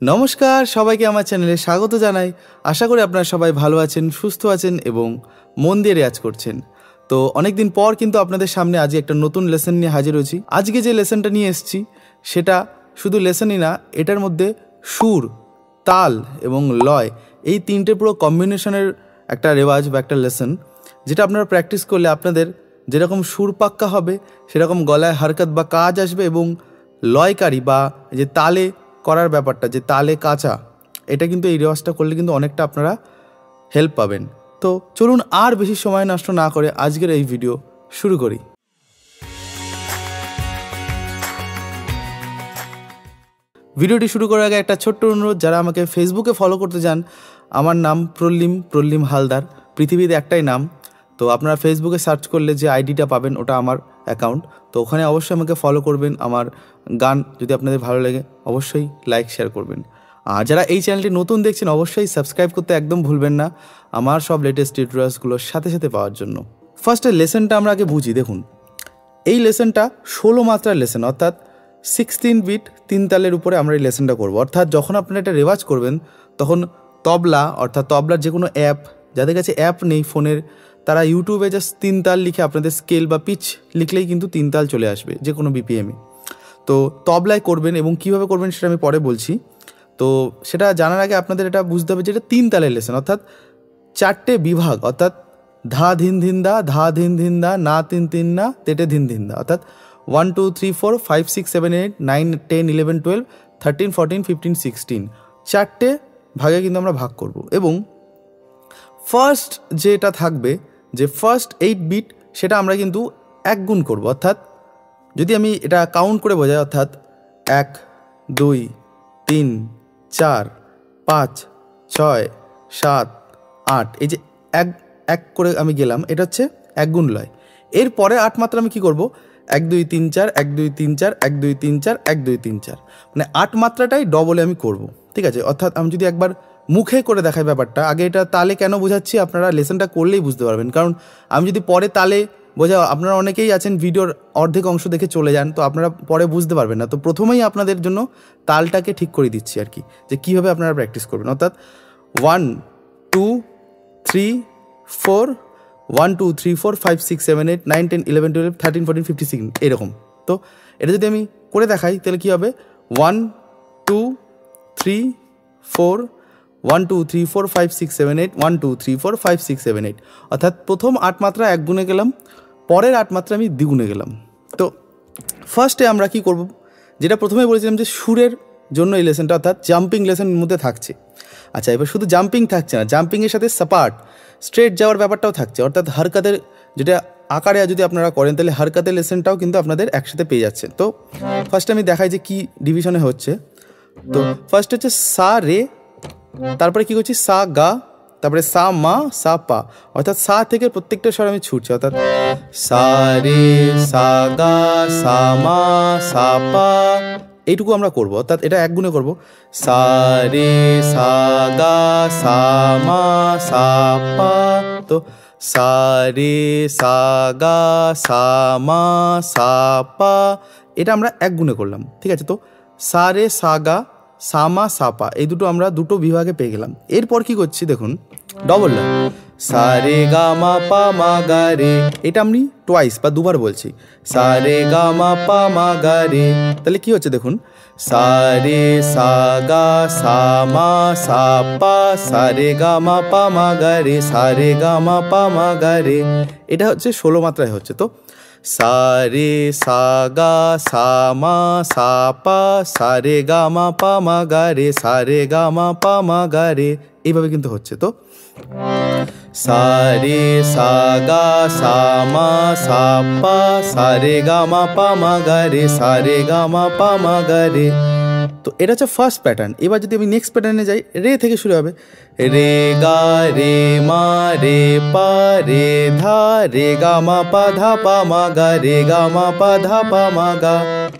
নমস্কার, সবাইকে আমার চ্যানেলে স্বাগত জানাই। আশা করি আপনারা সবাই ভালো আছেন, সুস্থ আছেন এবং মন দিয়ে রেয়াজ করছেন। তো অনেক দিন পর কিন্তু আপনাদের সামনে আজ একটা নতুন লেসন নিয়ে হাজির হয়েছি। আজকে যে লেসনটা নিয়ে এসেছি সেটা শুধু লেসনই না, এটার মধ্যে সুর, তাল এবং লয় এই তিনটে পুরো কম্বিনেশনের একটা রেওয়াজ বা একটা লেসন, যেটা আপনারা প্র্যাকটিস করলে আপনাদের যেরকম সুর পাক্কা হবে সেরকম গলায় হরকত বা কাজ আসবে এবং লয়কারী বা যে তালে করার ব্যাপারটা, যে তালে কাঁচা, এটা কিন্তু এই রেওয়াজটা করলে কিন্তু অনেকটা আপনারা হেল্প পাবেন। তো চলুন আর বেশি সময় নষ্ট না করে আজকের এই ভিডিও শুরু করি। ভিডিওটি শুরু করার আগে একটা ছোট্ট অনুরোধ, যারা আমাকে ফেসবুকে ফলো করতে চান, আমার নাম প্রলিম হালদার, পৃথিবীতে একটাই নাম। তো আপনারা ফেসবুকে সার্চ করলে যে আইডিটা পাবেন ওটা আমার অ্যাকাউন্ট। তো ওখানে অবশ্যই আমাকে ফলো করবেন। আমার গান যদি আপনাদের ভালো লাগে অবশ্যই লাইক শেয়ার করবেন। আর যারা এই চ্যানেলটি নতুন দেখছেন অবশ্যই সাবস্ক্রাইব করতে একদম ভুলবেন না, আমার সব লেটেস্ট টিউটোরিয়ালসগুলোর সাথে সাথে পাওয়ার জন্য। ফার্স্টে লেসনটা আমরা আগে বুঝি। দেখুন, এই লেসনটা 16 মাত্রার লেসন, অর্থাৎ 16 বিট 3 তালের উপরে আমরা এই লেসনটা করবো। অর্থাৎ যখন আপনারা এটা রেওয়াজ করবেন তখন তবলা, অর্থাৎ তবলার যে কোনো অ্যাপ, যাদের কাছে অ্যাপ নেই ফোনের, তারা ইউটিউবে জাস্ট 3 তাল লিখে আপনাদের স্কেল বা পিচ লিখলেই কিন্তু 3 তাল চলে আসবে যে কোনো বিপিএমে। তো তবলায় করবেন এবং কীভাবে করবেন সেটা আমি পরে বলছি। তো সেটা জানার আগে আপনাদের এটা বুঝতে হবে যে এটা 3 তালের লেসন, অর্থাৎ 4টে বিভাগ, অর্থাৎ ধা ধিন ধিন দা, ধা ধিন ধিন দা, না তিন তিন না, তেটে ধিন ধিন দা, অর্থাৎ 1 2 3 4 5 6 7 8 9 10 11 12 13 14 15 16 4টে ভাগে কিন্তু আমরা ভাগ করব। এবং ফার্স্ট যেটা থাকবে, যে ফার্স্ট 8 বিট, সেটা আমরা কিন্তু 1 গুণ করব। অর্থাৎ যদি আমি এটা কাউন্ট করে বোঝাই, অর্থাৎ 1 2 3 4 5 6 7 8, এই যে এক এক করে আমি গেলাম, এটা হচ্ছে 1 গুণ লয়। এরপরে 8 মাত্রা আমি কী করব, 1 2 3 4 1 2 3 4 1 2 3 4 1 2 3 4, মানে 8 মাত্রাটাই ডবলে আমি করব। ঠিক আছে? অর্থাৎ আমি যদি একবার মুখে করে দেখাই ব্যাপারটা, আগে এটা তালে কেন বোঝাচ্ছি আপনারা লেসনটা করলেই বুঝতে পারবেন। কারণ আমি যদি পরে তালে বোঝা, আপনারা অনেকেই আছেন ভিডিওর অর্ধেক অংশ দেখে চলে যান, তো আপনারা পরে বুঝতে পারবেন না। তো প্রথমেই আপনাদের জন্য তালটাকে ঠিক করে দিচ্ছি আর কি, যে কীভাবে আপনারা প্র্যাকটিস করবেন। অর্থাৎ 1 2 3 4 1 2 3 4 5 6 7 8 9 10 11 12 13 14 15 16 এরকম। তো এটা যদি আমি করে দেখাই তাহলে কী হবে, 1 2 3 4 1 2 3 4 5 6 7 8 1 2 3 4 5 6 7 8, অর্থাৎ প্রথম 8 মাত্রা 1 গুণে গেলাম, পরের 8 মাত্রা আমি দ্বিগুণে গেলাম। তো ফার্স্টে আমরা কি করব, যেটা প্রথমে বলেছিলাম যে সুরের জন্য এই লেসনটা, অর্থাৎ জাম্পিং লেসনের মধ্যে থাকছে। আচ্ছা, এবার শুধু জাম্পিং থাকছে না, জাম্পিংয়ের সাথে সাপাট স্ট্রেট যাওয়ার ব্যাপারটাও থাকছে। অর্থাৎ হরকতের যেটা আকারে যদি আপনারা করেন তাহলে হরকতের লেসনটাও কিন্তু আপনাদের একসাথে পেয়ে যাচ্ছেন। তো ফার্স্টে আমি দেখাই যে কি ডিভিশনে হচ্ছে। তো ফার্স্ট হচ্ছে সা রে, তারপরে কি করছি সা গা, তারপরে সা মা সা পা, অর্থাৎ সা থেকে প্রত্যেকটা স্বর আমি ছুটছি। অর্থাৎ সা রে সা গা সা মা সা পা, এইটুকু আমরা করব। অর্থাৎ এটা 1 গুণে করব, সা রে সা গা সা মা সা পা। তো সা রে সা গা সা মা সা পা, এটা আমরা 1 গুণে করলাম। ঠিক আছে? তো সা রে সা গা সা মা সা পা, এই দুটো আমরা দুটো বিভাগে পেয়ে গেলাম। এরপর কি করছি দেখুন, ডবল লাইন, সা রে গা মা পা মা গা রে, এটা আমি টোয়াইস বা দুবার বলছি, সা রে গা মা পা মা গা রে। তাহলে কি হচ্ছে দেখুন, সা রে সা গা সা মা সা পা সা রে গা মা পা মা গা রে সা রে গা মা পা মা গা রে, এটা হচ্ছে 16 মাত্রায় হচ্ছে। তো সা রে সা গা সা মা সা পা সা রে গা মা পা মা গা রে সা রে গা মা পা মা গা রে, এইভাবে কিন্তু হচ্ছে। তো সা রে সা গা সা মা সা পা সা রে গা মা পা মা গা রে সা রে গা মা পা মা গা রে। তো এটা হচ্ছে ফার্স্ট প্যাটার্ন। এবার যদি আমি নেক্সট প্যাটার্নে যাই, রে থেকে শুরু হবে, রে গা রে মা রে পা রে ধা রে গা মা পা ধা পা মা গা রে গা মা পা ধা পা মা গা,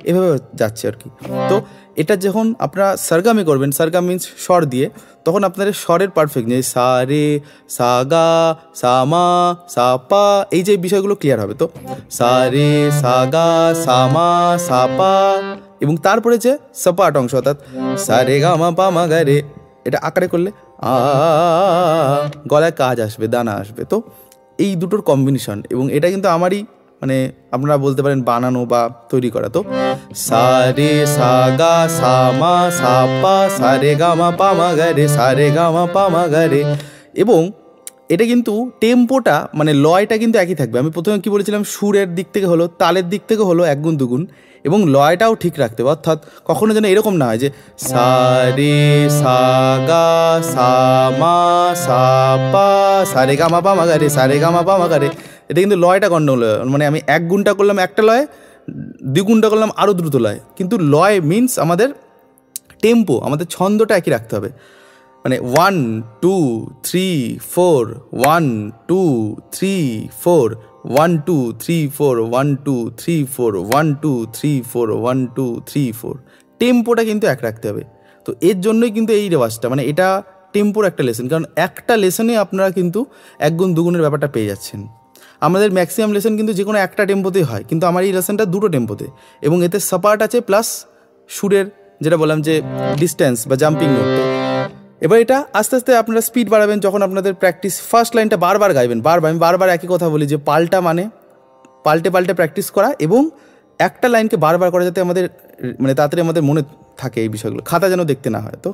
এভাবে যাচ্ছে আর কি। তো এটা যখন আপনারা সরগামে করবেন, সরগাম মিন্স স্বর দিয়ে, তখন আপনাদের স্বরের পারফেক্ট, যে সা রে সা গা সা মা সা পা, এই যে বিষয়গুলো ক্লিয়ার হবে। তো সা রে সা গা সা মা সা পা, এবং তারপরে যে সপাট অংশ অর্থাৎ সা রে গা মা পা মা গা রে, এটা আকারে করলে গলায় কাজ আসবে, দানা আসবে। তো এই দুটোর কম্বিনেশন, এবং এটা কিন্তু আমারই মানে আপনারা বলতে পারেন বানানো বা তৈরি করা। তো সা রে সা গা সা মা সা পা সা রে গা মা পা মা গা রে সা রে গা মা পা মা গা রে। এবং এটা কিন্তু টেম্পোটা মানে লয়টা কিন্তু একই থাকবে। আমি প্রথমে কি বলেছিলাম, সুরের দিক থেকে হলো, তালের দিক থেকে হলো এক গুণ দুগুণ, এবং লয়টাও ঠিক রাখতে হবে। অর্থাৎ কখনো যেন এরকম না হয় যে সা রে সা গা সা মা সা পা সা রে গা মা পা মা গা রে সা রে গা মা পা মা গা রে। এটা কিন্তু লয়টা গন্ডগোল, মানে আমি এক গুণটা করলাম একটা লয়, দ্বিগুণটা করলাম আরও দ্রুত লয়। কিন্তু লয় মিনস আমাদের টেম্পো, আমাদের ছন্দটা একই রাখতে হবে। মানে 1 2 3 4 1 2 3 4 1 2 3 4 1 2 3 4 1 2 3 4 1 2 3 4, টেম্পোটা কিন্তু এক রাখতে হবে। তো এর জন্যই কিন্তু এই রেওয়াজটা, মানে এটা টেম্পোর একটা লেসন, কারণ একটা লেসনে আপনারা কিন্তু এক গুণ দুগুণের ব্যাপারটা পেয়ে যাচ্ছেন। আমাদের ম্যাক্সিমাম লেসন কিন্তু যে কোনো একটা টেম্পোতেই হয়, কিন্তু আমার এই লেসনটা দুটো টেম্পোতে, এবং এতে সাপার্ট আছে প্লাস সুরের যেটা বললাম যে ডিস্টেন্স বা জাম্পিং নোট। এবার এটা আস্তে আস্তে আপনারা স্পিড বাড়াবেন যখন আপনাদের প্র্যাকটিস। ফার্স্ট লাইনটা বারবার গাইবেন, আমি বারবার একই কথা বলি যে পাল্টা মানে পাল্টে পাল্টে প্র্যাকটিস করা, এবং একটা লাইনকে বারবার করা যাতে আমাদের মানে তাড়াতাড়ি আমাদের মনে থাকে এই বিষয়গুলো, খাতা যেন দেখতে না হয়। তো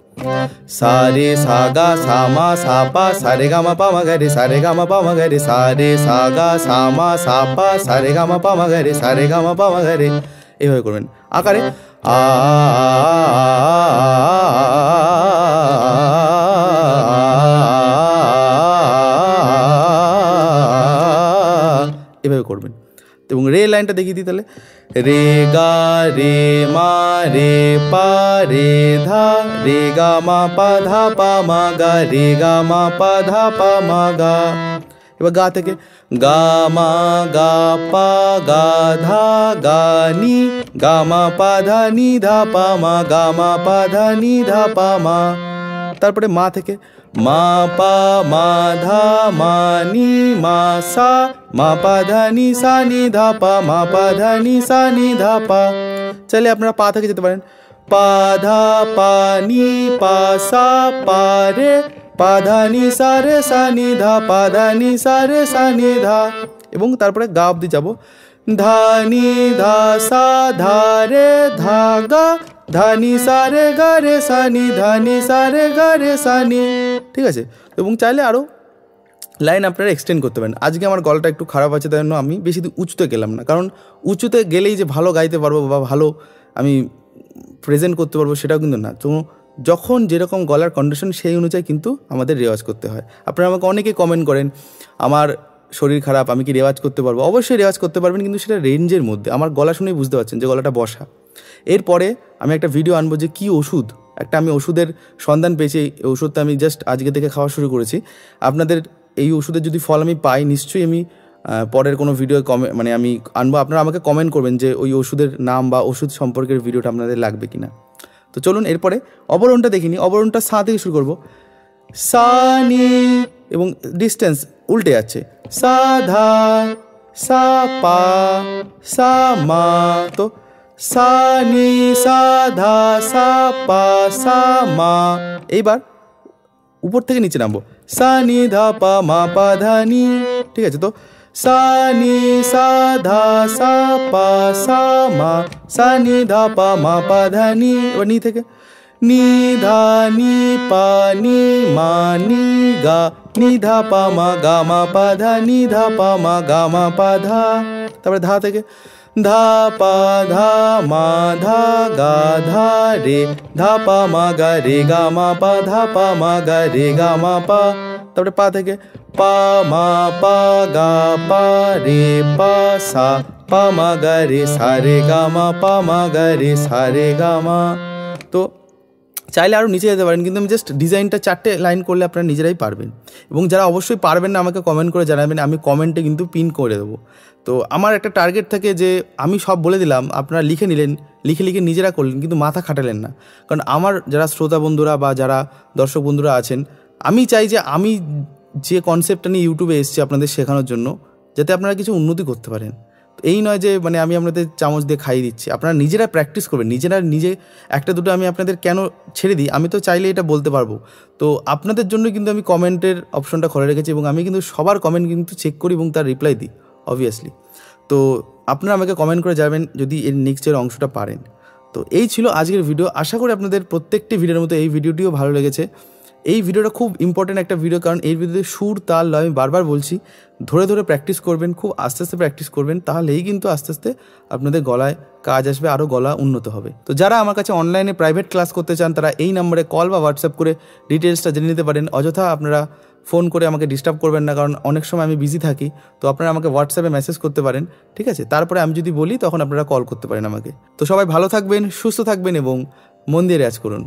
সা রে সা গা সা মা সা পা সা রে গা মা পা মা গা রে সা রে গা মা পা মা গা রে সা রে সা গা সা মা সা পা সা রে গা মা পা মা গা রে সা রে গা মা পা মা গা রে, এইভাবে করবেন আকারে এভাবে করবেন। এবং রে লাইনটা দেখিয়ে দিই তাহলে, রে গা রে মা রে পা রে ধা রে গা মা পা ধা পা মা গা রে গা মা পা ধা পা মা গা। এবার গা থেকে গা মা গা পা গা ধা গা নি গা মা পা ধা নি ধা পা মা গা মা পা ধা নি ধা পা মা। তারপরে মা থেকে মা পা মা ধা মা নি মা সা মা পা ধা নি সা নি ধা পা মা পা ধা নি সা নি ধা পা। চাইলে আপনারা পা থেকে যেতে পারেন, পা ধা পা নি পা সা পা রে পা ধা নি সা রে সা নি ধা পা ধা নি সা রে সা নি ধা। এবং তারপরে গা অবধি যাবো, ধা নি ধা সা ধা রে ধা গা ধা নি সা রে গা রে সা নি ধা নি সা রে গা রে সা নি। ঠিক আছে, এবং চাইলে আরও লাইন আপনারা এক্সটেন্ড করতে পারেন। আজকে আমার গলাটা একটু খারাপ আছে, তাই জন্য আমি বেশি উঁচুতে গেলাম না, কারণ উঁচুতে গেলেই যে ভালো গাইতে পারবো বা ভালো আমি প্রেজেন্ট করতে পারবো সেটাও কিন্তু না। তো যখন যেরকম গলার কন্ডিশন সেই অনুযায়ী কিন্তু আমাদের রেওয়াজ করতে হয়। আপনারা আমাকে অনেকে কমেন্ট করেন আমার শরীর খারাপ, আমি কি রেওয়াজ করতে পারবো? অবশ্যই রেওয়াজ করতে পারবেন, কিন্তু সেটা রেঞ্জের মধ্যে। আমার গলা শুনেই বুঝতে পারছেন যে গলাটা বসা। এরপরে আমি একটা ভিডিও আনবো যে কী ওষুধ, একটা আমি ওষুধের সন্ধান পেয়েছি, এই ওষুধটা আমি জাস্ট আজকে থেকে খাওয়া শুরু করেছি। আপনাদের এই ওষুধের যদি ফল আমি পাই, নিশ্চয়ই আমি পরের কোনো ভিডিও মানে আমি আনবো। আপনারা আমাকে কমেন্ট করবেন যে ওই ওষুধের নাম বা ওষুধ সম্পর্কের ভিডিওটা আপনাদের লাগবে কিনা। তো চলুন এরপরে অবরণটা দেখিনি। অবরণটা সা থেকে শুরু করবো, সা নি, এবং ডিস্টেন্স উল্টে যাচ্ছে, সা ধা সা পা সা মা। তো সা নি সা ধা সা পা সা মা। এইবার উপর থেকে নিচে নামবো, সা নি ধা পা মা পা ধা নি। ঠিক আছে, তো সা নি সা ধা সা পা সা মা সা নি ধা পা মা পা ধা নি। এবার নি থেকে নি ধা নি পা নি মা নি গা নি ধা পা মা গা মা পা ধা নি ধা পা মা গা মা পা ধা। তারপরে ধা থেকে ধা পা ধা মা ধা গা ধা রে ধা পা মা গা রে গা মা পা ধা পা মা গা রে গা মা পা। তারপরে পা থেকে পা মা পা গা পা রে পা সা পা মা গা রে সা রে গা মা পা মা গা রে সা রে গা মা। তো চাইলে আরও নিচে যেতে পারেন, কিন্তু আমি জাস্ট ডিজাইনটা 4টে লাইন করলে আপনারা নিজেরাই পারবেন। এবং যারা অবশ্যই পারবেন না আমাকে কমেন্ট করে জানাবেন, আমি কমেন্টে কিন্তু পিন করে দেবো। তো আমার একটা টার্গেট থাকে যে আমি সব বলে দিলাম, আপনারা লিখে নিলেন, লিখে নিজেরা করলেন, কিন্তু মাথা খাটালেন না। কারণ আমার যারা শ্রোতা বন্ধুরা বা যারা দর্শক বন্ধুরা আছেন, আমি চাই যে আমি যে কনসেপ্টটা নিয়ে ইউটিউবে এসেছি আপনাদের শেখানোর জন্য, যাতে আপনারা কিছু উন্নতি করতে পারেন। এই নয় যে মানে আমি আপনাদের চামচ দিয়ে খাইয়ে দিচ্ছি, আপনারা নিজেরা প্র্যাকটিস করবেন, নিজে একটা দুটো আমি আপনাদের কেন ছেড়ে দিই, আমি তো চাইলে এটা বলতে পারবো। তো আপনাদের জন্য কিন্তু আমি কমেন্টের অপশনটা খোলা রেখেছি এবং আমি কিন্তু সবার কমেন্ট কিন্তু চেক করি এবং তার রিপ্লাই দিই অবভিয়াসলি। তো আপনারা আমাকে কমেন্ট করে যাবেন যদি এর নেক্সটের অংশটা পারেন। তো এই ছিল আজকের ভিডিও। আশা করি আপনাদের প্রত্যেকটি ভিডিওর মতো এই ভিডিওটিও ভালো লেগেছে। এই ভিডিওটা খুব ইম্পর্ট্যান্ট একটা ভিডিও, কারণ এই ভিডিওতে সুর তাল লয় আমি বারবার বলছি, ধরে ধরে প্র্যাকটিস করবেন, খুব আস্তে আস্তে প্র্যাকটিস করবেন, তাহলেই কিন্তু আস্তে আস্তে আপনাদের গলায় কাজ আসবে, আরও গলা উন্নত হবে। তো যারা আমার কাছে অনলাইনে প্রাইভেট ক্লাস করতে চান তারা এই নম্বরে কল বা হোয়াটসঅ্যাপ করে ডিটেলসটা জেনে নিতে পারেন। অযথা আপনারা ফোন করে আমাকে ডিস্টার্ব করবেন না, কারণ অনেক সময় আমি বিজি থাকি। তো আপনারা আমাকে হোয়াটসঅ্যাপে মেসেজ করতে পারেন, ঠিক আছে? তারপরে আমি যদি বলি তখন আপনারা কল করতে পারেন আমাকে। তো সবাই ভালো থাকবেন, সুস্থ থাকবেন এবং মন দিয়ে রেয়াজ করুন।